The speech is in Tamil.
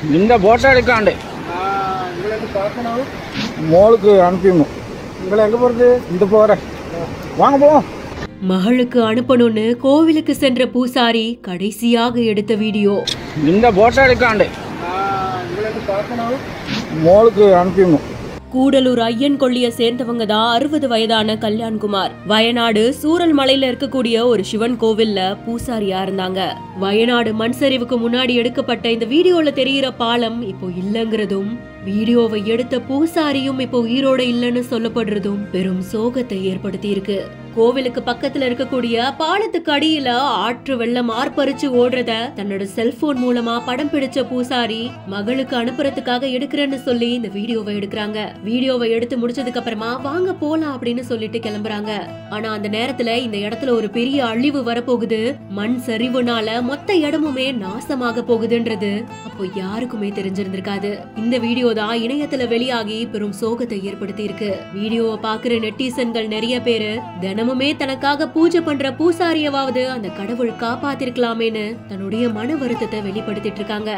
இந்த போட்டோ எடுக்காண்டு மோளுக்கு அனுப்பிடணும். உங்களை எங்கே போகிறது? இந்த போகிறேன், வாங்க போவோம். மகளுக்கு அனுப்பணும்னு கோவிலுக்கு சென்ற பூசாரி கடைசியாக எடுத்த வீடியோ. இந்த போட்டோ எடுக்காண்டு மோளுக்கு அனுப்பிடணும். கூடலூர் ஐயன் கொள்ளிய சேர்ந்தவங்க தான் 60 வயதான கல்யாண்குமார். வயநாடு சூரல் மலையில இருக்கக்கூடிய ஒரு சிவன் கோவில்ல பூசாரியா இருந்தாங்க. வயநாடு மண் சரிவுக்கு முன்னாடி எடுக்கப்பட்ட இந்த வீடியோல தெரிகிற பாலம் இப்போ இல்லங்கிறதும், வீடியோவை எடுத்த பூசாரியும் இப்போ உயிரோட இல்லைன்னு சொல்லப்படுறதும் பெரும் சோகத்தை ஏற்படுத்தி இருக்கு. கோவிலுக்கு பக்கத்துல இருக்கக்கூடிய பாலத்துக்கு அடியில ஆற்று வெள்ளம் ஆர்ப்பரிச்சு ஓடுறத தன்னோட செல்போன் மூலமா படம் பிடிச்ச பூசாரி மகளுக்கு அனுப்புறதுக்காக எடுக்கிறேன்னு சொல்லி இந்த வீடியோவை எடுக்கிறாங்க. வீடியோவை எடுத்து முடிச்சதுக்கு அப்புறமா வாங்க போலாம் அப்படின்னு சொல்லிட்டு கிளம்புறாங்க. ஆனா அந்த நேரத்துல இந்த இடத்துல ஒரு பெரிய அழிவு வரப்போகுது. மண் சரிவுனால மொத்த இடமுமே நாசமாக போகுதுன்றது அப்போ யாருக்குமே தெரிஞ்சிருந்திருக்காது. இந்த வீடியோ தான் இணையத்துல வெளியாகி பெரும் சோகத்தை ஏற்படுத்தி இருக்கு. வீடியோவை பாக்குற நெட்டிசன்கள் நிறைய பேரு தினமுமே தனக்காக பூஜை பண்ற பூசாரியவாவது அந்த கடவுள் காப்பாத்திருக்கலாமேன்னு தன்னுடைய மன வருத்தத்தை வெளிப்படுத்திட்டு இருக்காங்க.